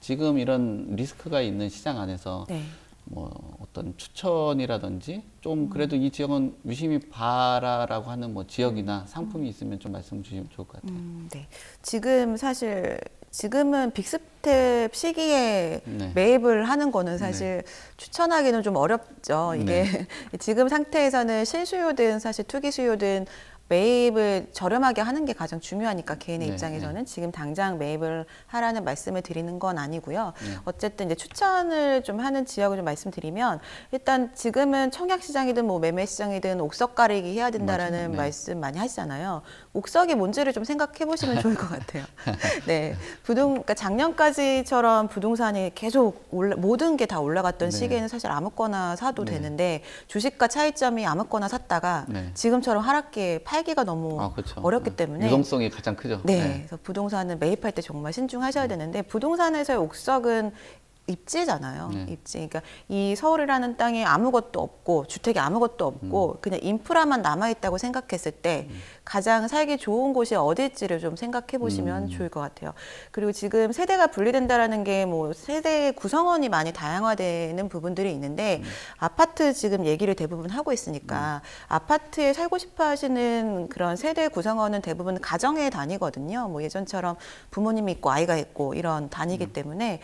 지금 이런 리스크가 있는 시장 안에서 네. 뭐 어떤 추천이라든지 좀 그래도 이 지역은 유심히 봐라라고 하는 뭐 지역이나 상품이 있으면 좀 말씀 주시면 좋을 것 같아요. 네. 지금은 빅스텝 시기에 네. 매입을 하는 거는 사실 추천하기는 좀 어렵죠. 이게 지금 상태에서는 실수요든 사실 투기 수요든 매입을 저렴하게 하는 게 가장 중요하니까 개인의 입장에서는 지금 당장 매입을 하라는 말씀을 드리는 건 아니고요. 어쨌든 이제 추천을 좀 하는 지역을 좀 말씀드리면 일단 지금은 청약시장이든 뭐 매매시장이든 옥석 가리기 해야 된다라는 말씀 많이 하시잖아요. 옥석이 뭔지를 좀 생각해 보시면 좋을 것 같아요. 네, 그러니까 작년까지처럼 부동산이 계속 모든 게 다 올라갔던 시기에는 사실 아무거나 사도 되는데 주식과 차이점이 아무거나 샀다가 지금처럼 하락기에 팔기가 너무 어렵기 때문에 유동성이 가장 크죠. 네, 그래서 부동산은 매입할 때 정말 신중하셔야 되는데 부동산에서의 옥석은 입지잖아요. 입지. 그러니까 이 서울이라는 땅에 아무것도 없고 주택이 아무것도 없고 그냥 인프라만 남아 있다고 생각했을 때 가장 살기 좋은 곳이 어딜지를 좀 생각해 보시면 좋을 것 같아요. 그리고 지금 세대가 분리된다라는 게 뭐 세대 구성원이 많이 다양화되는 부분들이 있는데 아파트 지금 얘기를 대부분 하고 있으니까 아파트에 살고 싶어 하시는 그런 세대 구성원은 대부분 가정에 다니거든요. 뭐 예전처럼 부모님이 있고 아이가 있고 이런 다니기 때문에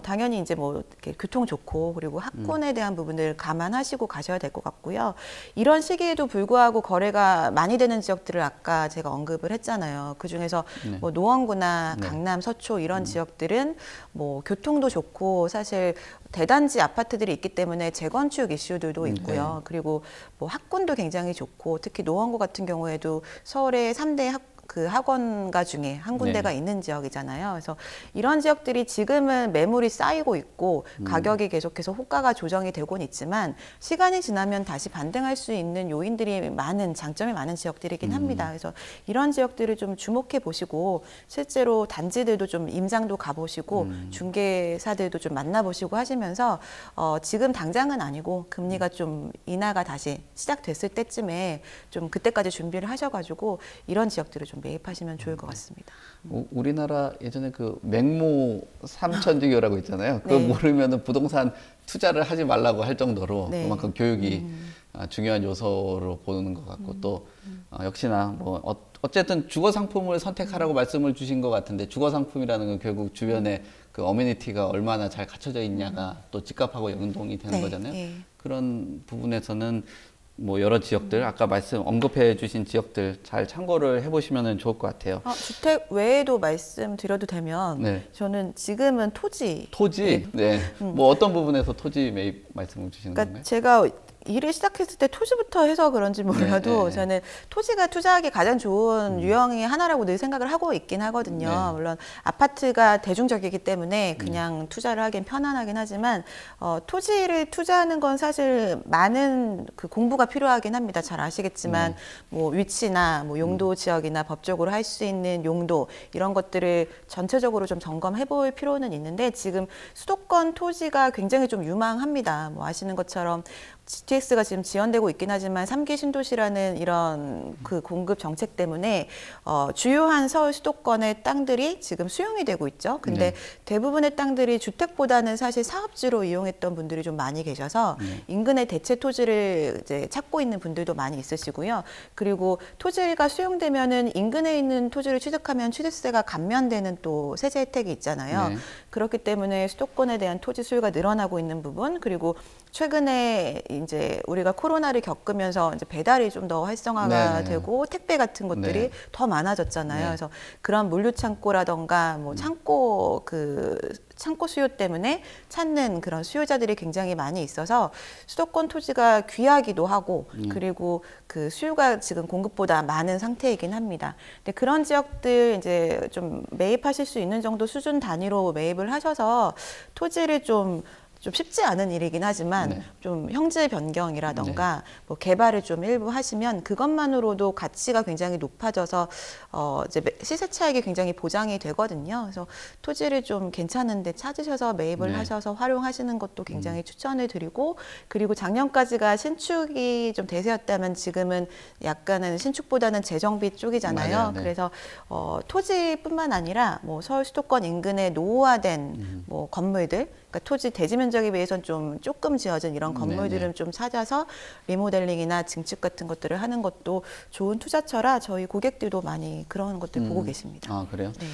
당연히 이제 뭐 이렇게 교통 좋고 그리고 학군에 대한 부분을 감안하시고 가셔야 될 것 같고요. 이런 시기에도 불구하고 거래가 많이 되는 지역들을 아까 제가 언급을 했잖아요. 그 중에서 뭐 노원구나 강남, 서초 이런 지역들은 뭐 교통도 좋고 사실 대단지 아파트들이 있기 때문에 재건축 이슈들도 있고요. 그리고 뭐 학군도 굉장히 좋고 특히 노원구 같은 경우에도 서울의 3대 학원가 중에 한 군데가 있는 지역이잖아요. 그래서 이런 지역들이 지금은 매물이 쌓이고 있고 가격이 계속해서 호가가 조정이 되고는 있지만 시간이 지나면 다시 반등할 수 있는 요인들이 많은 장점이 많은 지역들이긴 합니다. 그래서 이런 지역들을 좀 주목해 보시고 실제로 단지들도 좀 임장도 가보시고 중개사들도 좀 만나보시고 하시면서 지금 당장은 아니고 금리가 좀 인하가 다시 시작됐을 때쯤에 좀 그때까지 준비를 하셔가지고 이런 지역들을 좀 매입하시면 좋을 것 같습니다. 우리나라 예전에 그 맹모 삼천주교라고 있잖아요. 그거 모르면은 부동산 투자를 하지 말라고 할 정도로 그만큼 교육이 중요한 요소로 보는 것 같고 또 역시나 뭐 어쨌든 주거 상품을 선택하라고 말씀을 주신 것 같은데 주거 상품이라는 건 결국 주변에 그 어메니티가 얼마나 잘 갖춰져 있냐가 또 집값하고 연동이 되는 거잖아요. 그런 부분에서는 뭐 여러 지역들 아까 언급해 주신 지역들 잘 참고를 해보시면 좋을 것 같아요. 주택 외에도 말씀드려도 되면 저는 지금은 토지. 뭐 어떤 부분에서 토지 매입 말씀을 주시는 건가요? 제가 일을 시작했을 때 토지부터 해서 그런지 몰라도 저는 토지가 투자하기 가장 좋은 유형의 하나라고 늘 생각을 하고 있긴 하거든요. 물론 아파트가 대중적이기 때문에 그냥 투자를 하긴 편안하긴 하지만 토지를 투자하는 건 사실 많은 그 공부가 필요하긴 합니다. 잘 아시겠지만 뭐 위치나 뭐 용도 지역이나 법적으로 할 수 있는 용도 이런 것들을 전체적으로 좀 점검해 볼 필요는 있는데 지금 수도권 토지가 굉장히 좀 유망합니다. 뭐 아시는 것처럼 GTX가 지금 지연되고 있긴 하지만 3기 신도시라는 이런 그 공급 정책 때문에 주요한 서울 수도권의 땅들이 지금 수용이 되고 있죠. 근데 대부분의 땅들이 주택보다는 사실 사업지로 이용했던 분들이 좀 많이 계셔서 인근의 대체 토지를 이제 찾고 있는 분들도 많이 있으시고요. 그리고 토지가 수용되면은 인근에 있는 토지를 취득하면 취득세가 감면되는 또 세제 혜택이 있잖아요. 그렇기 때문에 수도권에 대한 토지 수요가 늘어나고 있는 부분 그리고 최근에 이제 우리가 코로나를 겪으면서 이제 배달이 좀 더 활성화가 되고 택배 같은 것들이 더 많아졌잖아요. 그래서 그런 물류 창고라던가 뭐 창고 수요 때문에 찾는 그런 수요자들이 굉장히 많이 있어서 수도권 토지가 귀하기도 하고 그리고 그 수요가 지금 공급보다 많은 상태이긴 합니다. 근데 그런 지역들 이제 좀 매입하실 수 있는 정도 수준 단위로 매입을 하셔서 토지를 좀 좀 쉽지 않은 일이긴 하지만 네. 좀 형질 변경이라던가 뭐 개발을 좀 일부 하시면 그것만으로도 가치가 굉장히 높아져서 이제 시세 차익이 굉장히 보장이 되거든요. 그래서 토지를 좀 괜찮은데 찾으셔서 매입을 하셔서 활용하시는 것도 굉장히 추천을 드리고, 그리고 작년까지가 신축이 좀 대세였다면 지금은 약간은 신축보다는 재정비 쪽이잖아요. 맞아요. 네. 그래서 토지뿐만 아니라 뭐 서울 수도권 인근에 노후화된 뭐 건물들, 그러니까 토지 대지 면적에 비해서는 좀 조금 지어진 이런 건물들을 좀 찾아서 리모델링이나 증축 같은 것들을 하는 것도 좋은 투자처라 저희 고객들도 많이 그런 것들 보고 계십니다. 아, 그래요? 네.